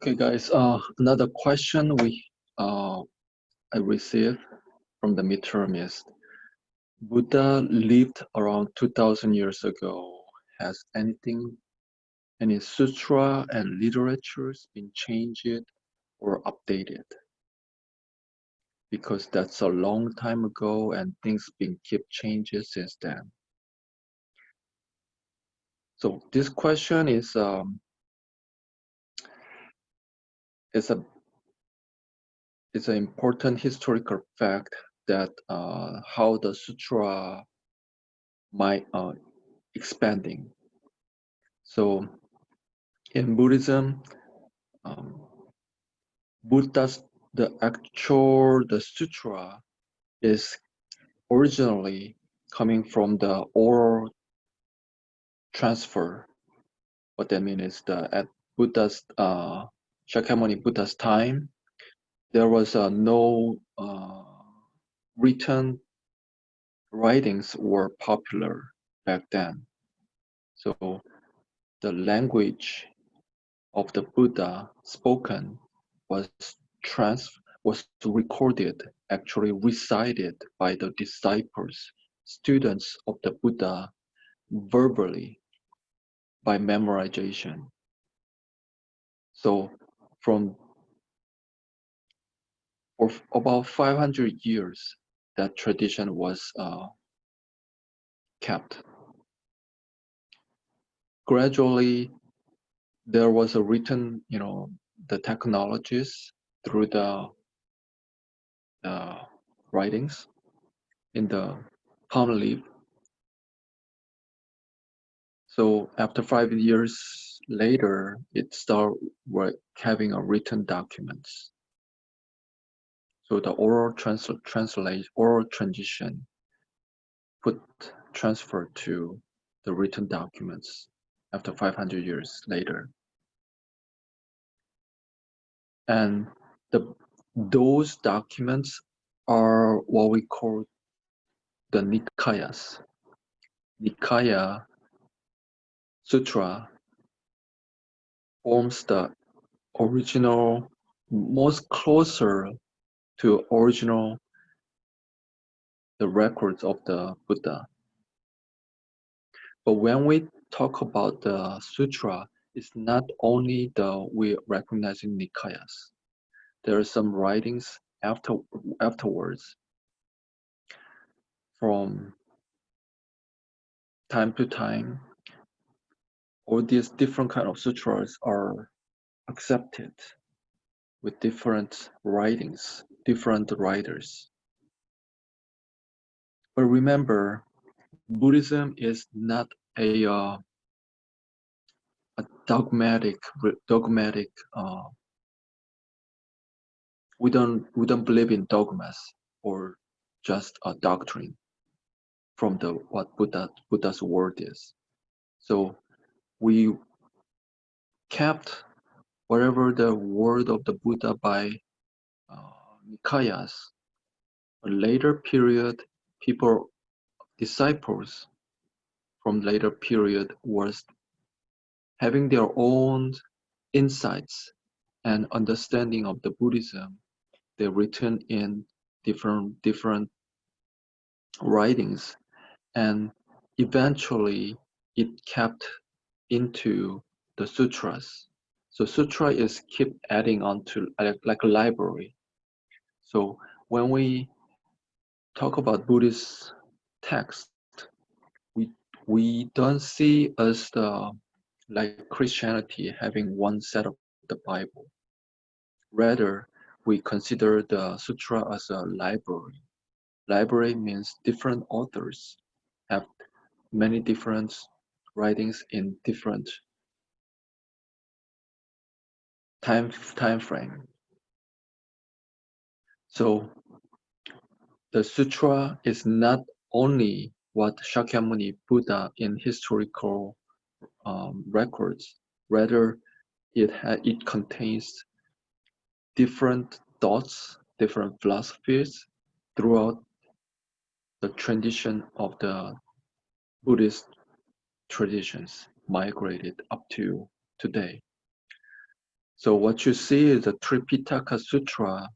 Okay, guys. Another question I received from the midterm is: Buddha lived around 2,000 years ago. Has any sutra and literatures been changed or updated? Because that's a long time ago, and things been keep changing since then. So this question is a it's an important historical fact that how the sutra might expanding. So in Buddhism, um, Buddha's the sutra is originally coming from the oral transfer. What that means is at Buddha's Shakyamuni Buddha's time, there was no written writings were popular back then. So the language of the Buddha spoken was was recorded, actually recited by the disciples, students of the Buddha verbally by memorization. So for about 500 years, that tradition was kept. Gradually, there was a written, the technologies through the writings in the palm leaf. So after 5 years later, it started having a written documents. So the oral transition transferred to the written documents after 500 years later. And those documents are what we call the Nikayas. Nikaya Sutra forms the original, most closer to original, the records of the Buddha. But when we talk about the sutra, it's not only we recognizing Nikayas. There are some writings afterwards from time to time. All these different kind of sutras are accepted with different writings, different writers. But remember, Buddhism is not a dogmatic. We don't believe in dogmas or just a doctrine from what Buddha's word is. So we kept whatever the word of the Buddha by Nikayas. A later period, disciples from later period was having their own insights and understanding of the Buddhism. They written in different writings, and eventually it kept into the sutras. So sutra is keep adding on to like a library. So when we talk about Buddhist text, we don't see as like Christianity having one set of the Bible. Rather, we consider the sutra as a library. Library means different authors have many different writings in different time frame. So the sutra is not only what Shakyamuni Buddha in historical records, rather it contains different thoughts, different philosophies throughout the tradition of the Buddhist traditions migrated up to today. So what you see is the Tripitaka Sutra,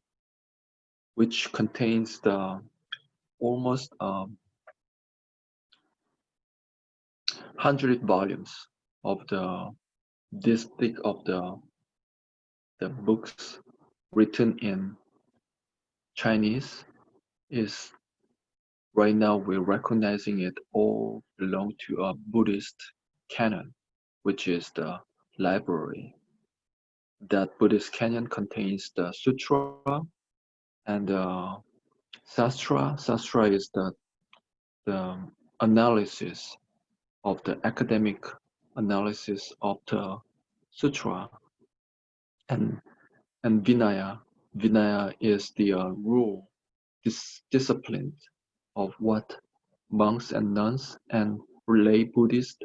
which contains the almost 100 volumes of the distich of the books written in Chinese is right now we're recognizing it all belong to a Buddhist canon, which is the library. That Buddhist canon contains the sutra and the sastra. Sastra is the analysis of the academic analysis of the sutra, and Vinaya. Vinaya is the rule, this discipline of what monks and nuns and lay Buddhists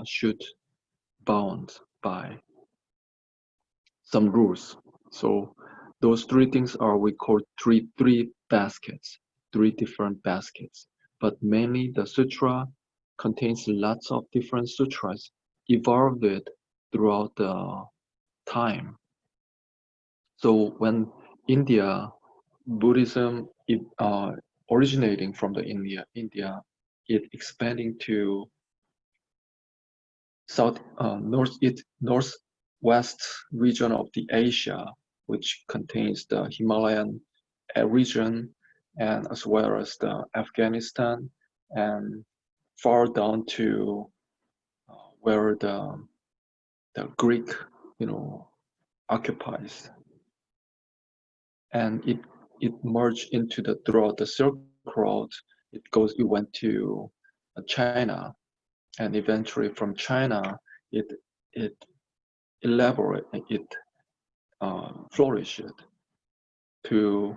should bound by some rules. So those three things are we call three baskets, three different baskets. But mainly the sutra contains lots of different sutras evolved throughout the time. So when India, Buddhism originating from the India, it expanding to northwest region of the Asia, which contains the Himalayan region, and as well as the Afghanistan, and far down to where the Greek, occupies, and it merged into the throughout the Silk Road. It went to China, and eventually from China, it flourished to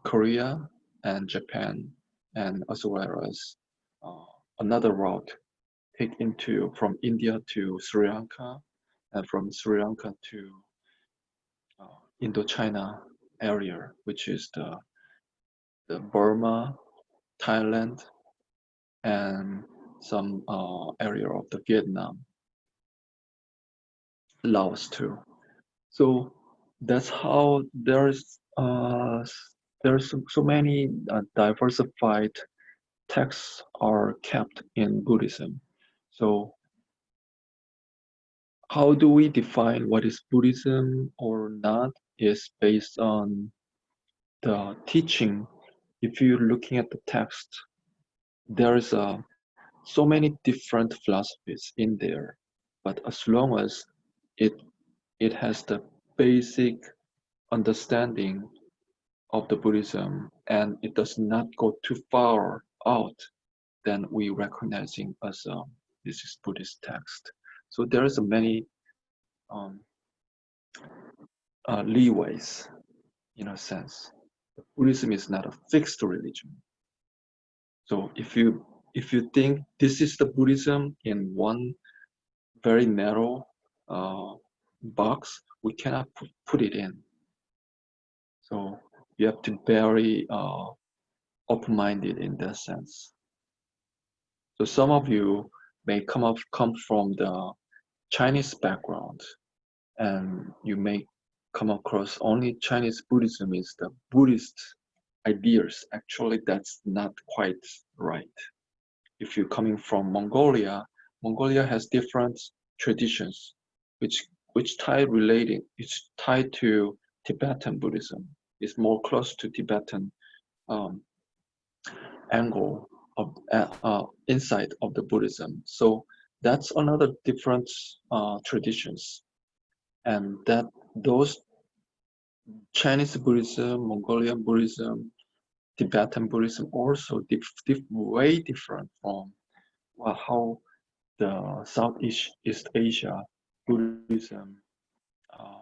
Korea and Japan, and as well as uh, another route take into from India to Sri Lanka, and from Sri Lanka to Indochina area, which is the Burma, Thailand, and some area of the Vietnam, Laos too. So that's how there's so many diversified texts are kept in Buddhism. So how do we define what is Buddhism or not is based on the teaching. If you're looking at the text, there is so many different philosophies in there, but as long as it it has the basic understanding of the Buddhism and it does not go too far out, then we recognizing as this is Buddhist text. So there is many um, leeways in a sense. Buddhism is not a fixed religion. So if you think this is the Buddhism in one very narrow uh, box, we cannot put it in. So you have to be very open-minded in that sense. So some of you may come from the Chinese background, and you may come across only Chinese Buddhism is the Buddhist ideas. Actually, that's not quite right. If you're coming from Mongolia, Mongolia has different traditions, which it's tied to Tibetan Buddhism. It's more close to Tibetan um, angle of insight of the Buddhism. So that's another different traditions, and that those Chinese Buddhism, Mongolian Buddhism, Tibetan Buddhism also way different from how the Southeast Asia Buddhism uh,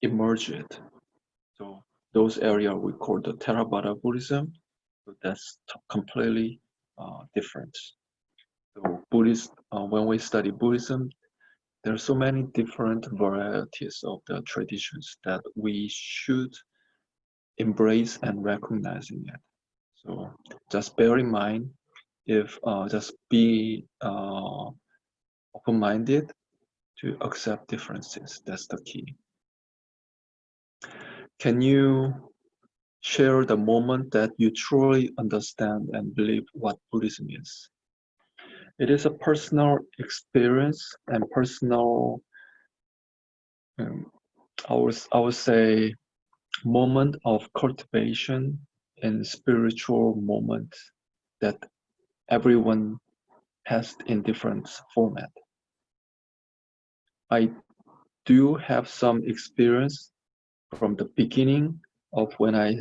emerged. So those areas we call the Theravada Buddhism. So that's completely different. So Buddhist, when we study Buddhism, there are so many different varieties of the traditions that we should embrace and recognize in it. So just bear in mind, if just be open-minded to accept differences. That's the key. Can you share the moment that you truly understand and believe what Buddhism is? It is a personal experience and personal, um, I would say, moment of cultivation and spiritual moment that everyone has in different format. I do have some experience from the beginning of when I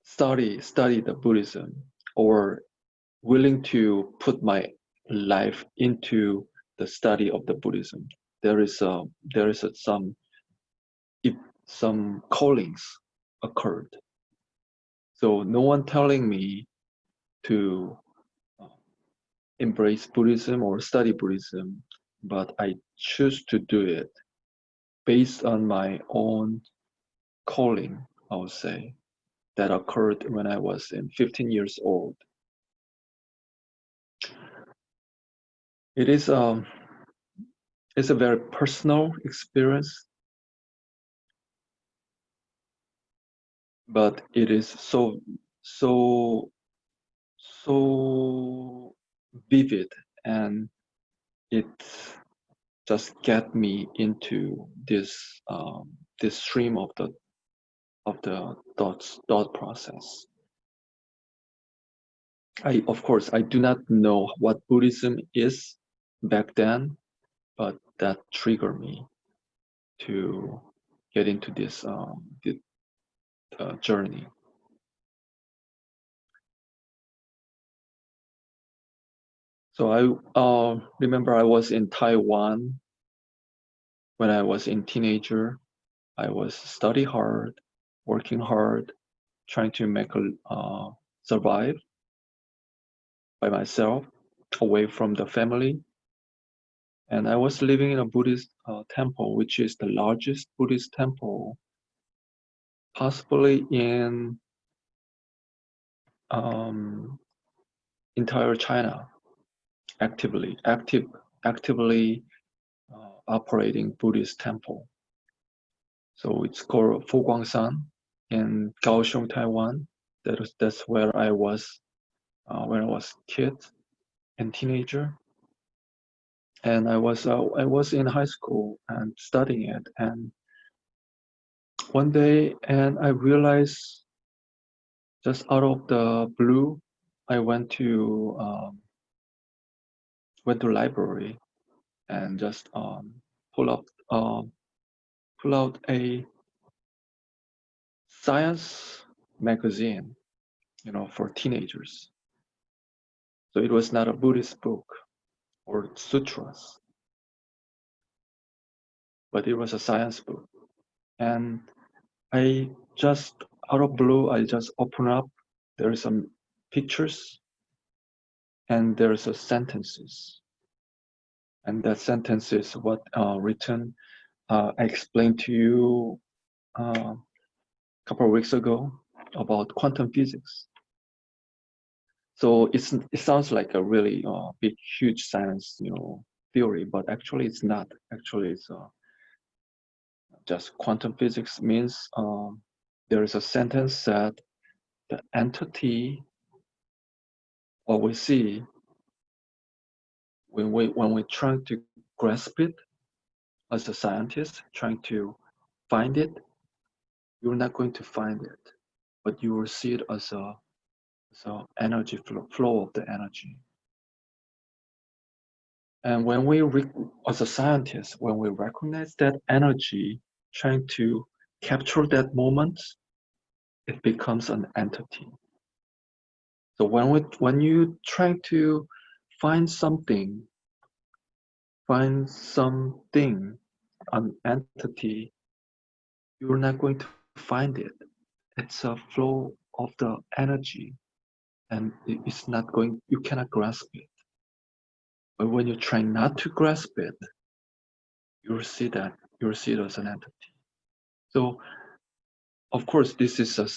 study the Buddhism, or willing to put my life into the study of the Buddhism. There is some callings occurred. So no one telling me to embrace Buddhism or study Buddhism, but I choose to do it based on my own calling, I would say, that occurred when I was 15 years old. It is it's a very personal experience, but it is so so vivid, and it just get me into this stream of the thought process. Of course, I do not know what Buddhism is back then, but that triggered me to get into this journey. So I remember I was in Taiwan when I was in teenager. I was study hard, working hard, trying to survive by myself, away from the family. And I was living in a Buddhist temple, which is the largest Buddhist temple, possibly in entire China, actively operating Buddhist temple. So it's called Foguangshan in Kaohsiung, Taiwan. That's where I was when I was kid and teenager. And I was in high school and studying it. And one day, and I realized, just out of the blue, I went to library and just pull up pull out a science magazine, for teenagers. So it was not a Buddhist book or sutras, but it was a science book. And I just, out of blue, I just open up. There are some pictures, and there's a sentences. And that sentence is what written. I explained to you a couple of weeks ago about quantum physics. So it sounds like a really big, huge science, theory, but actually it's not. Actually, it's just quantum physics means there is a sentence that the entity, what we see when we try to grasp it as a scientist, trying to find it, you're not going to find it, but you will see it as a energy flow of the energy. And when as a scientist, when we recognize that energy, trying to capture that moment, it becomes an entity. So when you try to find something, an entity, you're not going to find it. It's a flow of the energy, and you cannot grasp it. But when you try not to grasp it, you'll see it as an entity. So, of course, this is a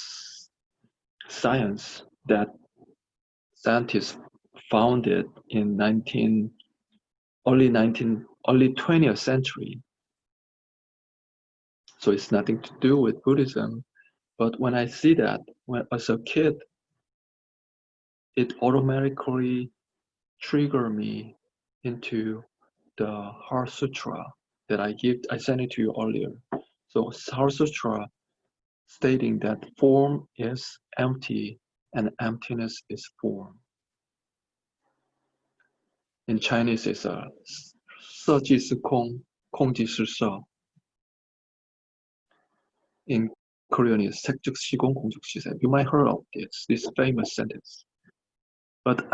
science that scientists founded in early 20th century. So it's nothing to do with Buddhism. But when I see that, as a kid, it automatically triggered me into the Heart Sutra that I sent it to you earlier. So Heart Sutra stating that form is empty and emptiness is form. In Chinese, it's a 色即是空，空即是色. In Korean, it's 색즉시공 공즉시색. You might heard of this famous sentence. But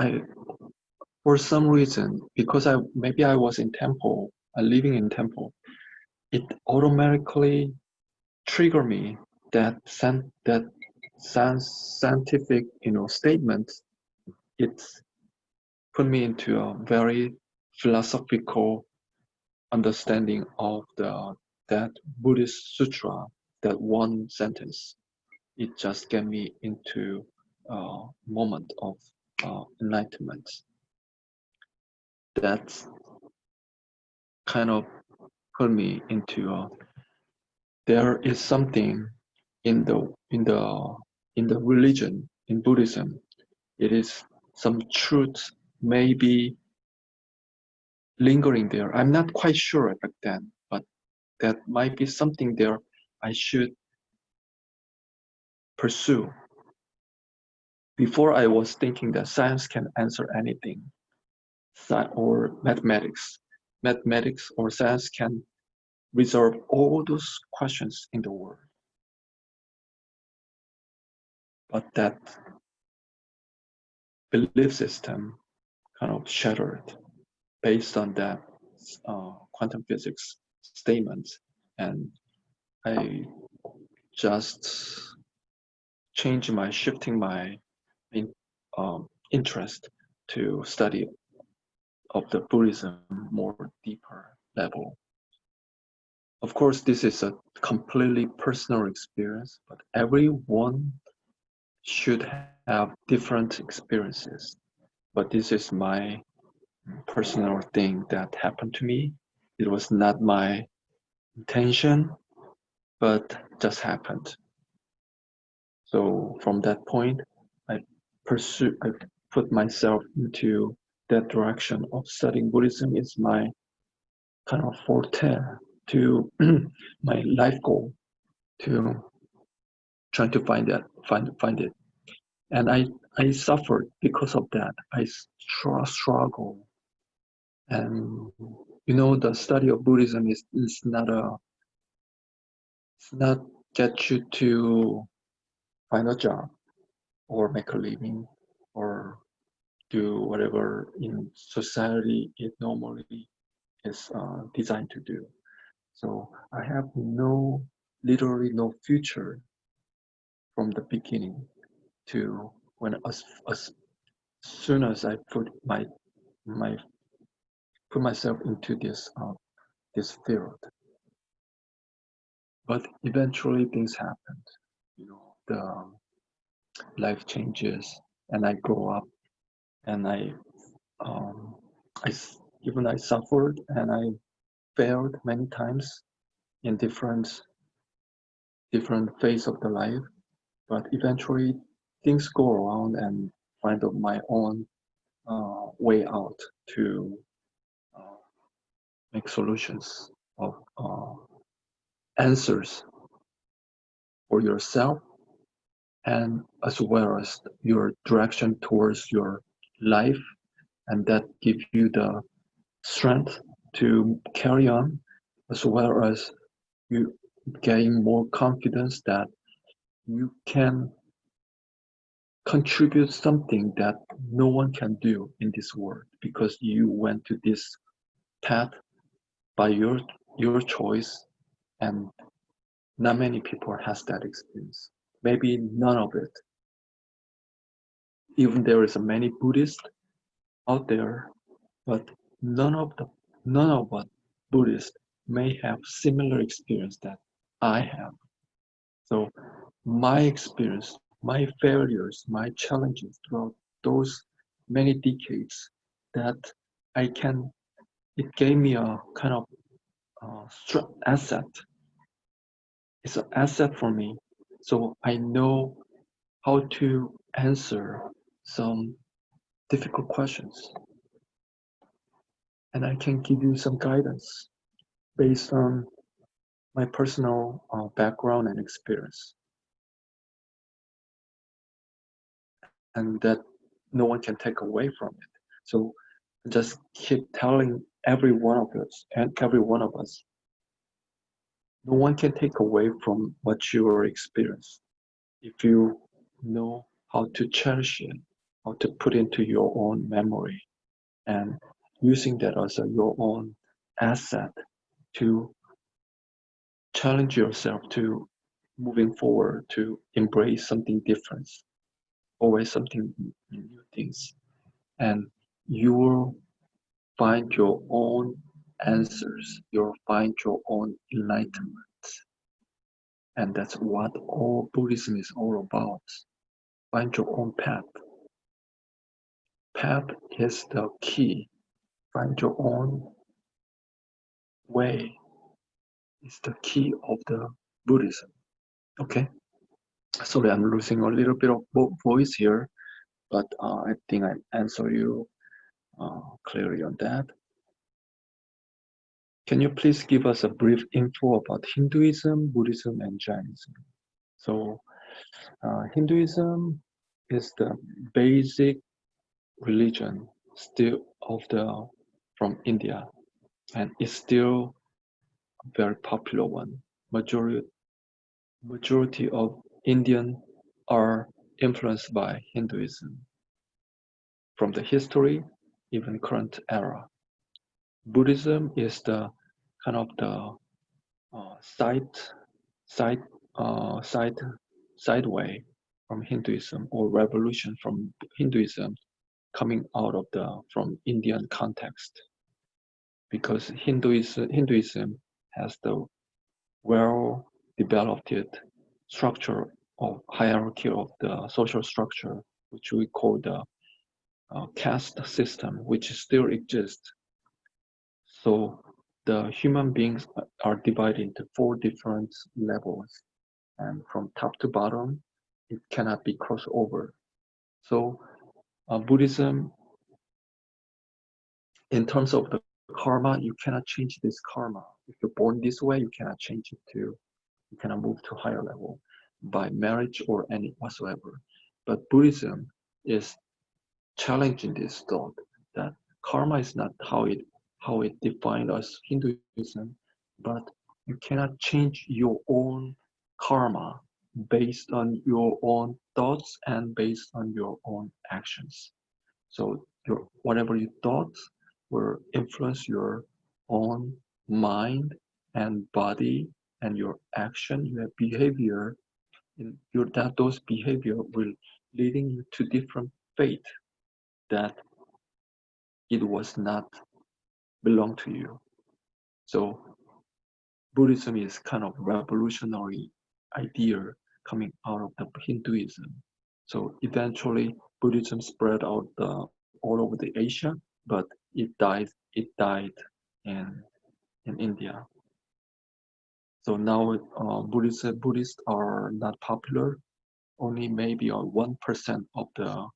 for some reason, because maybe I was in temple, living in temple, it automatically triggered me that scientific, statement. It's put me into a very philosophical understanding of that Buddhist sutra, that one sentence. It just get me into a moment of enlightenment. That kind of put me into there is something in the religion, in Buddhism. It is some truth maybe lingering there. I'm not quite sure back then, but that might be something there I should pursue. Before I was thinking that science can answer anything, or mathematics or science can resolve all those questions in the world. But that belief system kind of shattered based on that quantum physics statement, and I just shifting my interest to study of the Buddhism more deeper level. Of course, this is a completely personal experience, but everyone should have different experiences. But this is my personal thing that happened to me. It was not my intention, but just happened. So from that point, I put myself into that direction of studying Buddhism. Is my kind of forte to my life goal, to trying to find it. And I suffered because of that. I struggle. And the study of Buddhism is not get you to find a job or make a living or do whatever in society it normally is designed to do. So I have literally no future from the beginning to when as soon as I put myself into this field. But eventually things happened. The life changes, and I grow up, and I suffered, and I failed many times in different phase of the life. But eventually things go around and find out my own way out to make solutions of answers for yourself, and as well as your direction towards your life, and that give you the strength to carry on, as well as you gain more confidence that you can contribute something that no one can do in this world, because you went to this path by your choice, and not many people has that experience. Maybe none of it. Even there is many Buddhists out there, but none of what Buddhists may have similar experience that I have. So my experience, my failures, my challenges throughout those many decades, that I can it gave me a kind of asset. It's an asset for me. So I know how to answer some difficult questions. And I can give you some guidance based on my personal background and experience. And that no one can take away from it. So just keep telling every one of us and every one of us, no one can take away from what you experience if you know how to cherish it, how to put into your own memory, and using that as your own asset to challenge yourself to moving forward, to embrace something different, always something new things, and you will find your own answers. You'll find your own enlightenment, and that's what all Buddhism is all about. Find your own path. Path is the key. Find your own way is the key of the Buddhism. Okay. Sorry, I'm losing a little bit of voice here, but I think I answer you clearly on that. Can you please give us a brief info about Hinduism, Buddhism, and Jainism? So, Hinduism is the basic religion still from India, and it's still a very popular one. Majority of Indian are influenced by Hinduism from the history, even current era. Buddhism is the kind of the side side side sideway from Hinduism or revolution from Hinduism coming out of from Indian context, because Hinduism has the well developed structure of hierarchy of the social structure, which we call the caste system, which still exists. So the human beings are divided into 4 different levels, and from top to bottom, it cannot be crossed over. So Buddhism, in terms of the karma, you cannot change this karma. If you're born this way, you cannot change it you cannot move to higher level by marriage or any whatsoever. But Buddhism is challenging this thought that karma is not how it defined as Hinduism, but you cannot change your own karma based on your own thoughts and based on your own actions. So whatever you thought will influence your own mind and body and your action, your behavior. That those behavior will leading you to different fate that it was not belong to you. So Buddhism is kind of revolutionary idea coming out of the Hinduism. So eventually Buddhism spread out all over the Asia, but it died in India. So now Buddhists are not popular. Only maybe 1% of the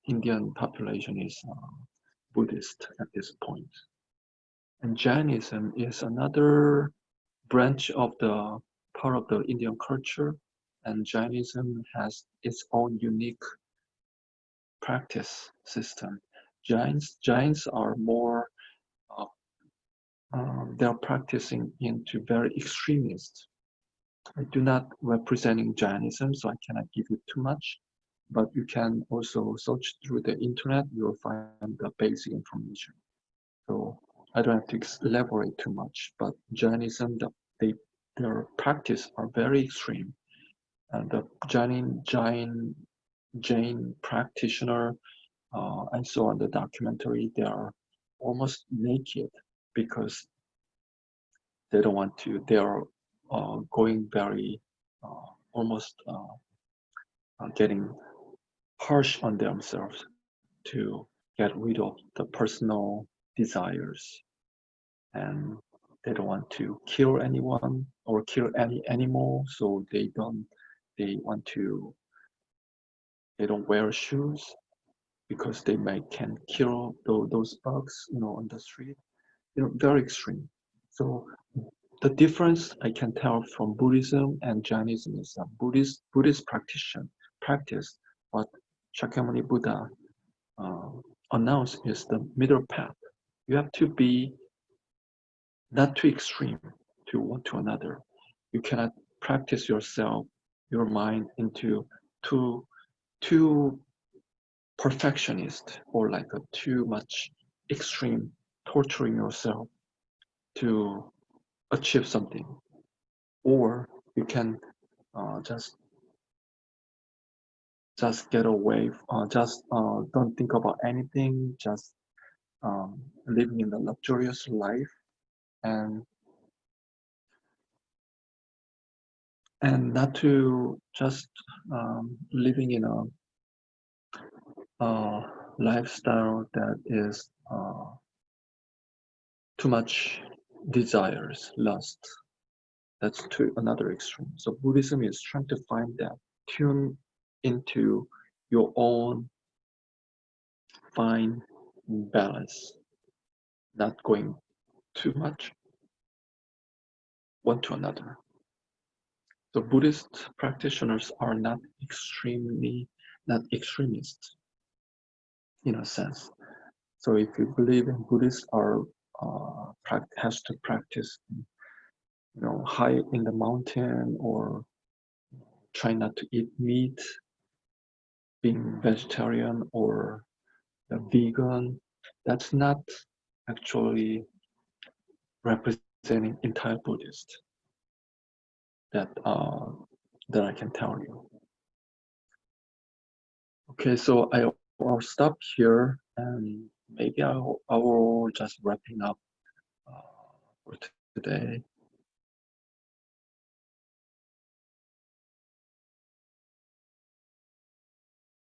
Indian population is Buddhist at this point. And Jainism is another branch of the part of the Indian culture, and Jainism has its own unique practice system. Jains are more uh, they're practicing into very extremist. I do not representing Jainism, so I cannot give you too much. But you can also search through the internet. You'll find the basic information. So I don't have to elaborate too much. But Jainism, their practice are very extreme, and the Jain practitioner I saw in the documentary, they are almost naked because they don't want to. They are going very almost getting harsh on themselves to get rid of the personal desires, and they don't want to kill anyone or kill any animal, so they want to they don't wear shoes because they may can kill those bugs, on the street. Very extreme. So the difference I can tell from Buddhism and Jainism is that Buddhist practice what Shakyamuni Buddha uh, announced is the middle path. You have to be not too extreme to one to another. You cannot practice your mind into too too perfectionist or like a too much extreme torturing yourself to achieve something, or you can just get away, just don't think about anything, just living in a luxurious life, and not to just living in a lifestyle that is too much desires, lust. That's to another extreme. So Buddhism is trying to find that tune into your own fine balance, not going too much one to another. So Buddhist practitioners are not extremists in a sense. So if you believe in Buddhists are has to practice, high in the mountain or try not to eat meat, being vegetarian or a vegan, that's not actually representing entire Buddhist that that I can tell you. Okay, so I'll stop here, and maybe I will just wrapping up for today.